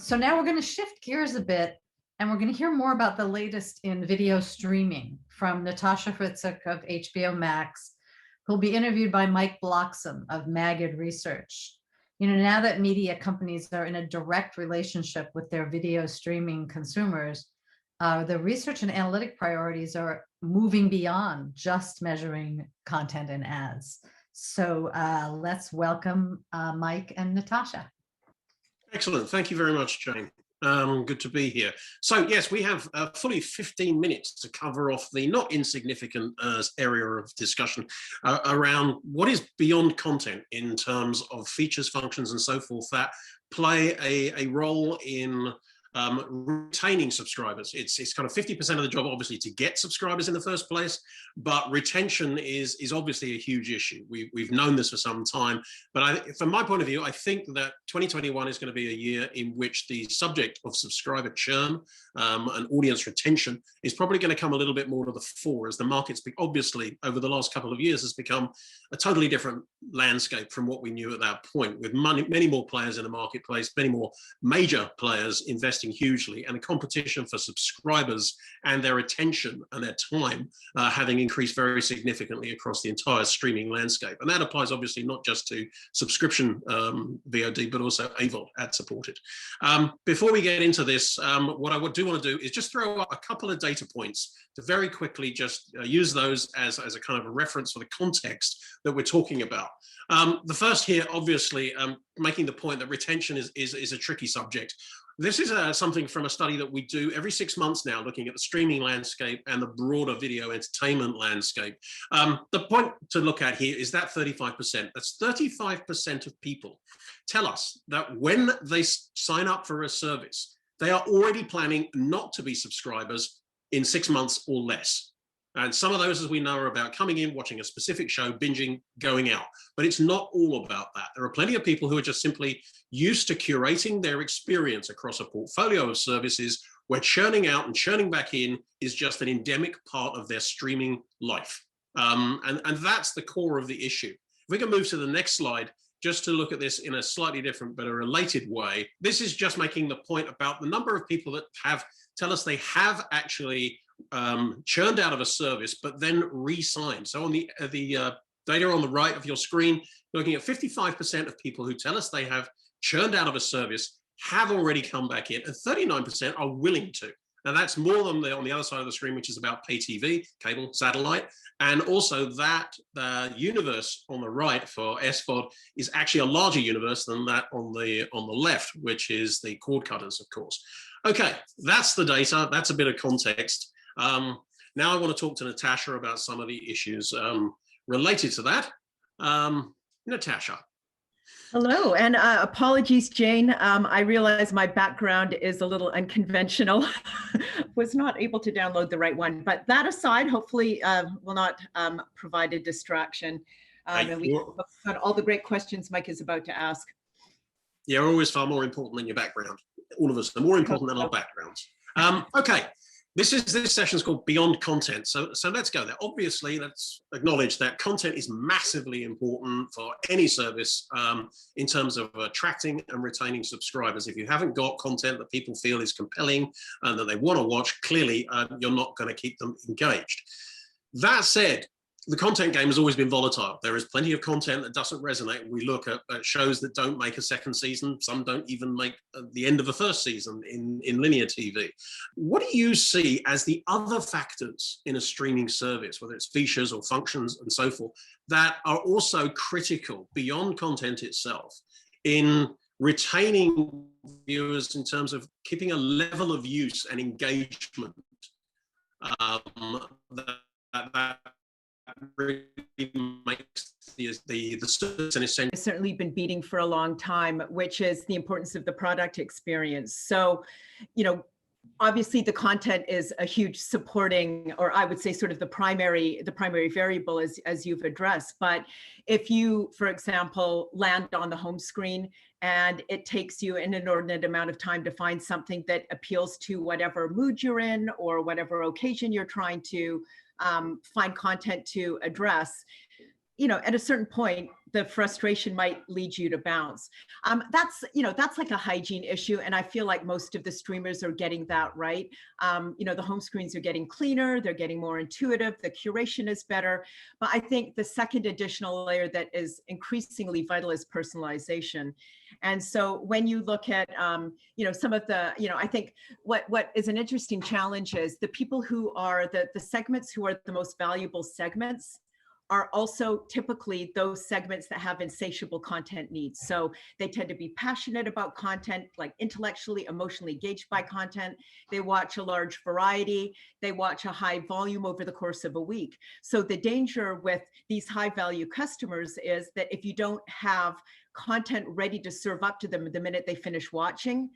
So now we're going to shift gears a bit and we're going to hear more about the latest in video streaming from Natasha Hritzuk of HBOMax, who'll be interviewed by Mike Bloxham of Magid Research. You know, now that media companies are in a direct relationship with their video streaming consumers, the research and analytic priorities are moving beyond just measuring content and ads. So let's welcome Mike and Natasha. Excellent. Thank you very much, Jane. Good to be here. So yes, we have fully 15 minutes to cover off the not insignificant area of discussion around what is beyond content in terms of features, functions, and so forth that play a role in retaining subscribers. It's kind of 50% of the job, obviously, to get subscribers in the first place, but retention is obviously a huge issue. We've known this for some time, but from my point of view, I think that 2021 is going to be a year in which the subject of subscriber churn and audience retention is probably going to come a little bit more to the fore, as the market's obviously over the last couple of years has become a totally different landscape from what we knew at that point, with many more players in the marketplace, many more major players investing hugely, and the competition for subscribers and their attention and their time having increased very significantly across the entire streaming landscape. And that applies obviously not just to subscription VOD, but also AVOD, ad supported. Before we get into this, what I do want to do is just throw up a couple of data points to very quickly just use those as a kind of a reference for the context that we're talking about. The first here, obviously, making the point that retention is a tricky subject. This is something from a study that we do every 6 months now, looking at the streaming landscape and the broader video entertainment landscape. The point to look at here is that 35%. That's 35% of people tell us that when they sign up for a service, they are already planning not to be subscribers in 6 months or less. And some of those, as we know, are about coming in, watching a specific show, binging, going out. But it's not all about that. There are plenty of people who are just simply used to curating their experience across a portfolio of services where churning out and churning back in is just an endemic part of their streaming life. And that's the core of the issue. If we can move to the next slide, just to look at this in a slightly different but a related way, this is just making the point about the number of people that tell us they have actually churned out of a service, but then re-signed. So on the data on the right of your screen, looking at 55% of people who tell us they have churned out of a service have already come back in, and 39% are willing to. Now that's more than on the other side of the screen, which is about pay TV, cable, satellite, and also that universe on the right for SVOD is actually a larger universe than that on the left, which is the cord cutters, of course. Okay, that's the data. That's a bit of context. Now I want to talk to Natasha about some of the issues related to that. Natasha. Hello, and apologies, Jane. I realize my background is a little unconventional. Was not able to download the right one, but that aside, hopefully will not provide a distraction. And we've got all the great questions Mike is about to ask. Yeah, we're always far more important than your background. All of us are more important than our backgrounds. Okay. This session is called Beyond Content. So let's go there. Obviously, let's acknowledge that content is massively important for any service in terms of attracting and retaining subscribers. If you haven't got content that people feel is compelling and that they want to watch, clearly you're not going to keep them engaged. That said, the content game has always been volatile. There is plenty of content that doesn't resonate. We look at shows that don't make a second season. Some don't even make the end of the first season in linear TV. What do you see as the other factors in a streaming service, whether it's features or functions and so forth, that are also critical beyond content itself in retaining viewers in terms of keeping a level of use and engagement that really makes the service an essential. It's certainly been beating for a long time, which is the importance of the product experience. So, you know, obviously the content is a huge supporting, or I would say sort of the primary variable as you've addressed. But if you, for example, land on the home screen and it takes you an inordinate amount of time to find something that appeals to whatever mood you're in or whatever occasion you're trying to find content to address, at a certain point, the frustration might lead you to bounce. That's like a hygiene issue. And I feel like most of the streamers are getting that right. The home screens are getting cleaner, they're getting more intuitive, the curation is better. But I think the second additional layer that is increasingly vital is personalization. And so when you look at, some of the, I think what is an interesting challenge is the people who are the segments who are the most valuable segments are also typically those segments that have insatiable content needs. So they tend to be passionate about content, like intellectually, emotionally engaged by content. They watch a large variety. They watch a high volume over the course of a week. So the danger with these high value customers is that if you don't have content ready to serve up to them the minute they finish watching,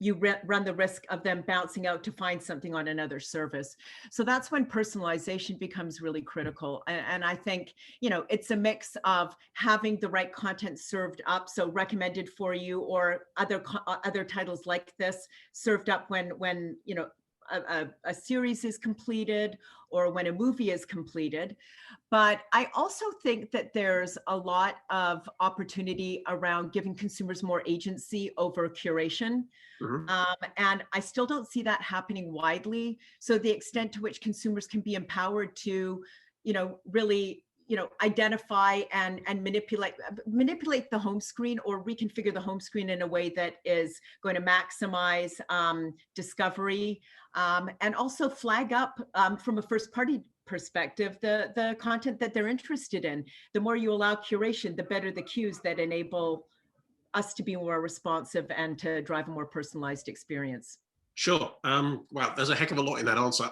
you run the risk of them bouncing out to find something on another service. So that's when personalization becomes really critical. And I think, it's a mix of having the right content served up, so recommended for you, or other titles like this served up when a series is completed or when a movie is completed. But I also think that there's a lot of opportunity around giving consumers more agency over curation. Mhm. And I still don't see that happening widely. So the extent to which consumers can be empowered to, really, identify and manipulate the home screen or reconfigure the home screen in a way that is going to maximize discovery, and also flag up from a first party perspective the content that they're interested in. The more you allow curation, the better the cues that enable us to be more responsive and to drive a more personalized experience. Sure. Well, there's a heck of a lot in that answer.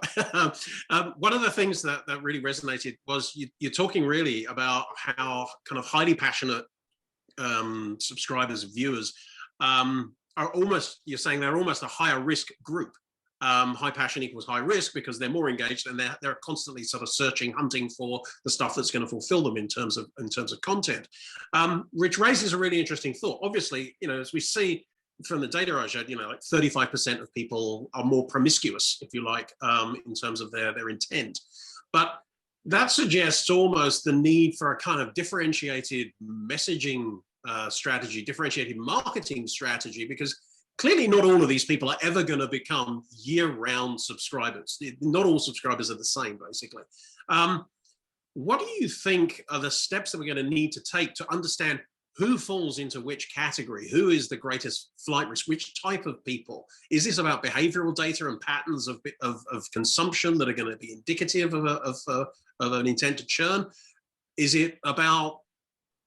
One of the things that really resonated was you're talking really about how kind of highly passionate subscribers, viewers, are almost, you're saying they're almost a higher risk group. High passion equals high risk because they're more engaged and they're constantly sort of searching, hunting for the stuff that's going to fulfill them in terms of content. Which raises a really interesting thought. Obviously, as we see from the data I showed, like 35% of people are more promiscuous, if you like, in terms of their intent. But that suggests almost the need for a kind of differentiated messaging strategy, differentiated marketing strategy, because clearly not all of these people are ever going to become year-round subscribers. Not all subscribers are the same, basically. What do you think are the steps that we're going to need to take to understand who falls into which category? Who is the greatest flight risk? Which type of people? Is this about behavioral data and patterns of consumption that are going to be indicative of an intent to churn? Is it about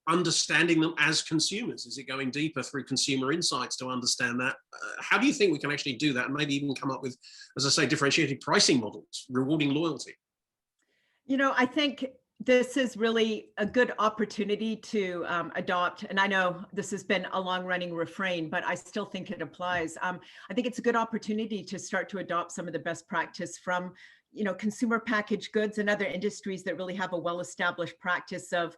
understanding them as consumers? Is it going deeper through consumer insights to understand that? How do you think we can actually do that and maybe even come up with, as I say, differentiated pricing models, rewarding loyalty? I think this is really a good opportunity to adopt, and I know this has been a long-running refrain, but I still think it applies. I think it's a good opportunity to start to adopt some of the best practice from consumer packaged goods and other industries that really have a well-established practice of,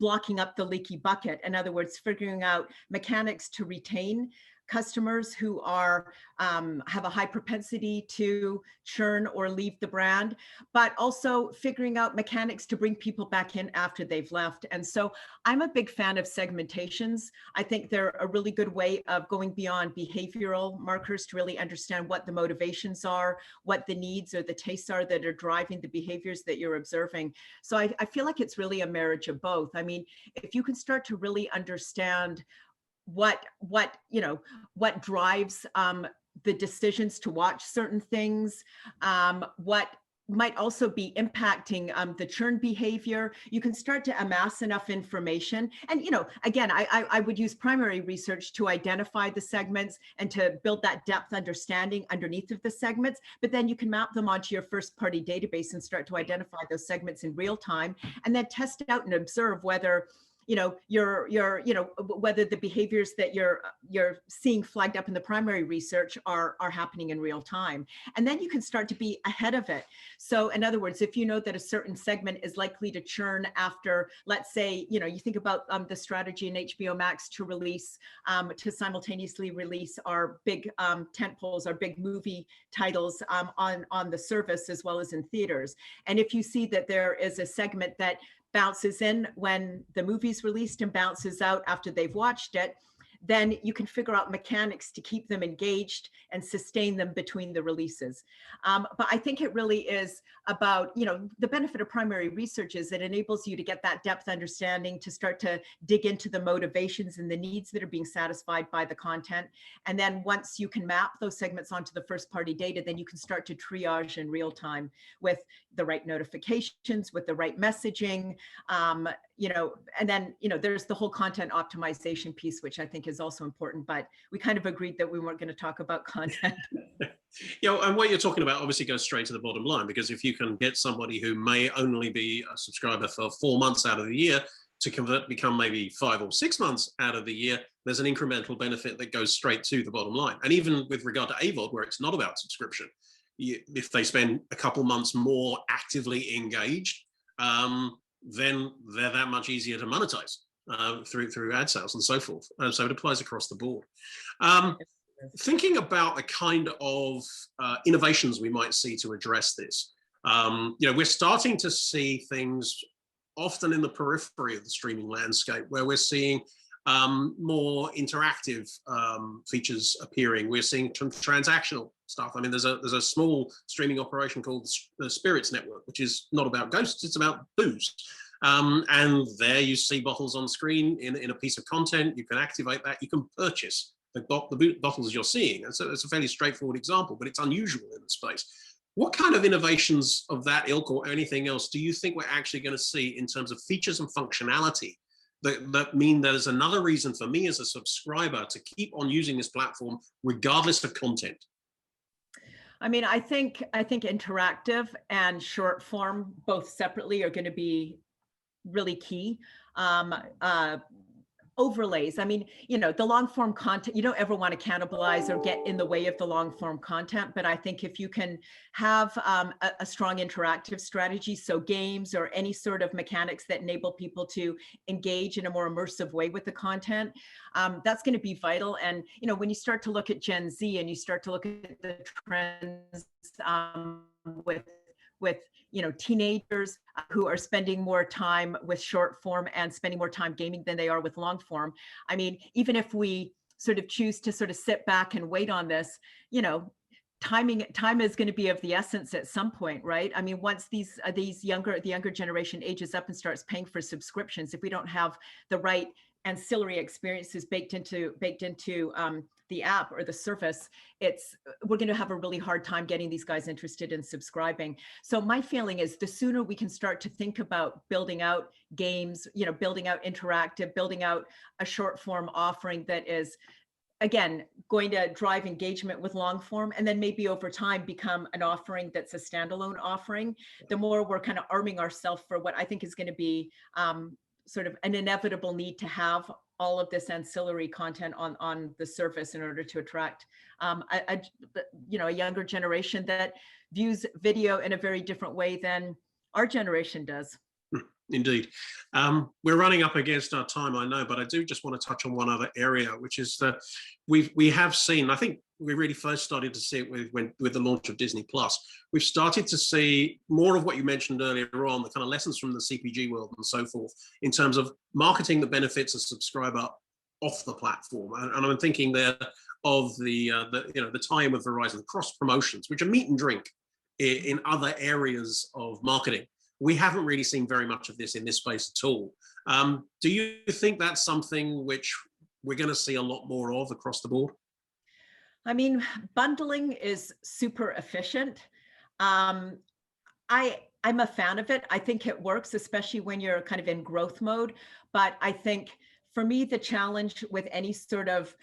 blocking up the leaky bucket. In other words, figuring out mechanics to retain customers who are have a high propensity to churn or leave the brand, but also figuring out mechanics to bring people back in after they've left. And so I'm a big fan of segmentations. I think they're a really good way of going beyond behavioral markers to really understand what the motivations are, what the needs or the tastes are that are driving the behaviors that you're observing. So I feel like it's really a marriage of both. I mean, if you can start to really understand what drives the decisions to watch certain things, what might also be impacting the churn behavior, you can start to amass enough information. And again, I would use primary research to identify the segments and to build that depth understanding underneath of the segments, but then you can map them onto your first party database and start to identify those segments in real time, and then test out and observe whether whether the behaviors that you're seeing flagged up in the primary research are happening in real time. And then you can start to be ahead of it. So in other words, if you know that a certain segment is likely to churn after, let's say, you think about the strategy in HBOMax to release, to simultaneously release our big tentpoles, our big movie titles on the service as well as in theaters. And if you see that there is a segment that bounces in when the movie's released and bounces out after they've watched it, then you can figure out mechanics to keep them engaged and sustain them between the releases. But I think it really is about, the benefit of primary research is it enables you to get that depth understanding, to start to dig into the motivations and the needs that are being satisfied by the content. And then once you can map those segments onto the first party data, then you can start to triage in real time with the right notifications, with the right messaging, and then, there's the whole content optimization piece, which I think is also important, but we kind of agreed that we weren't going to talk about content. And what you're talking about obviously goes straight to the bottom line, because if you can get somebody who may only be a subscriber for 4 months out of the year to convert, become maybe 5 or 6 months out of the year, there's an incremental benefit that goes straight to the bottom line. And even with regard to AVOD, where it's not about subscription, if they spend a couple months more actively engaged, then they're that much easier to monetize through ad sales and so forth. So it applies across the board. Thinking about the kind of innovations we might see to address this, we're starting to see things often in the periphery of the streaming landscape, where we're seeing more interactive features appearing. We're seeing transactional stuff. I mean, there's a small streaming operation called the Spirits Network, which is not about ghosts, it's about booze. And there you see bottles on screen in a piece of content. You can activate that. You can purchase the bottles you're seeing. And so it's a fairly straightforward example, but it's unusual in the space. What kind of innovations of that ilk or anything else do you think we're actually going to see in terms of features and functionality that mean there's another reason for me as a subscriber to keep on using this platform regardless of content? I mean, I think interactive and short form both separately are going to be really key. Overlays. I mean, the long form content, you don't ever want to cannibalize or get in the way of the long form content. But I think if you can have a strong interactive strategy, so games or any sort of mechanics that enable people to engage in a more immersive way with the content, that's going to be vital. And, when you start to look at Gen Z and you start to look at the trends with teenagers who are spending more time with short form and spending more time gaming than they are with long form. I mean, even if we sort of choose to sort of sit back and wait on this, time is going to be of the essence at some point, right? I mean, once the younger generation ages up and starts paying for subscriptions, if we don't have the right ancillary experiences baked into the app or the service, we're going to have a really hard time getting these guys interested in subscribing. So my feeling is the sooner we can start to think about building out games, building out interactive, building out a short form offering that is, again, going to drive engagement with long form, and then maybe over time become an offering that's a standalone offering, the more we're kind of arming ourselves for what I think is going to be sort of an inevitable need to have all of this ancillary content on the surface in order to attract a younger generation that views video in a very different way than our generation does. Indeed. We're running up against our time, I know, but I do just want to touch on one other area, which is that we have seen, I think we really first started to see it with the launch of Disney Plus. We've started to see more of what you mentioned earlier on, the kind of lessons from the CPG world and so forth, in terms of marketing that benefits a subscriber off the platform. And I'm thinking there of the tie-in with Verizon, the cross promotions, which are meat and drink in other areas of marketing. We haven't really seen very much of this in this space at all. Do you think that's something which we're going to see a lot more of across the board? I mean, bundling is super efficient. I'm a fan of it. I think it works, especially when you're kind of in growth mode. But I think for me, the challenge with any sort of,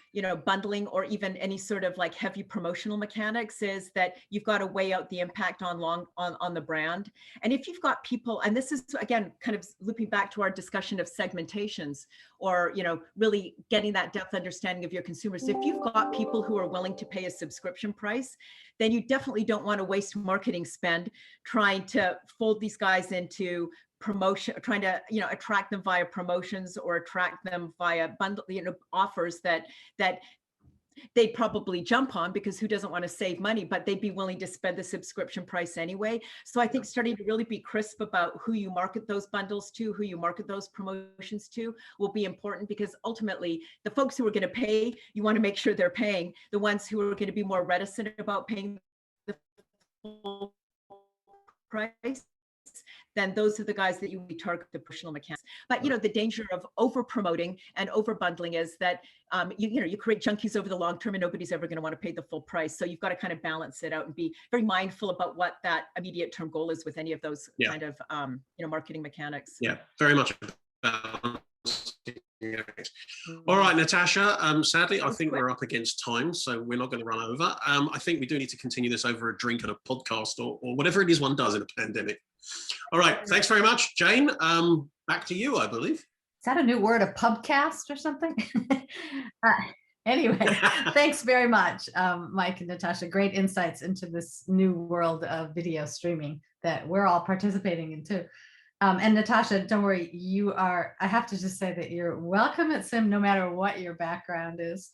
bundling or even any sort of like heavy promotional mechanics is that you've got to weigh out the impact on the brand. And if you've got people, and this is again, kind of looping back to our discussion of segmentations or, really getting that depth understanding of your consumers. If you've got people who are willing to pay a subscription price, then you definitely don't want to waste marketing spend trying to fold these guys into promotion, trying to attract them via promotions or attract them via bundle offers that they'd probably jump on, because who doesn't want to save money, but they'd be willing to spend the subscription price anyway. So I think starting to really be crisp about who you market those bundles to, who you market those promotions to, will be important, because ultimately the folks who are going to pay, you want to make sure they're paying. The ones who are going to be more reticent about paying the full price, then those are the guys that you target, the personal mechanics. But the danger of over promoting and over bundling is that you create junkies over the long term, and nobody's ever going to want to pay the full price. So you've got to kind of balance it out and be very mindful about what that immediate term goal is with any of those kind of marketing mechanics. Yeah, very much. All right, Natasha, sadly, I think we're up against time, so we're not going to run over. I think we do need to continue this over a drink and a podcast or whatever it is one does in a pandemic. All right, thanks very much, Jane. Back to you, I believe. Is that a new word, a pubcast or something? Anyway, thanks very much, Mike and Natasha. Great insights into this new world of video streaming that we're all participating in too. And Natasha, don't worry, I have to just say that you're welcome at CIMM no matter what your background is.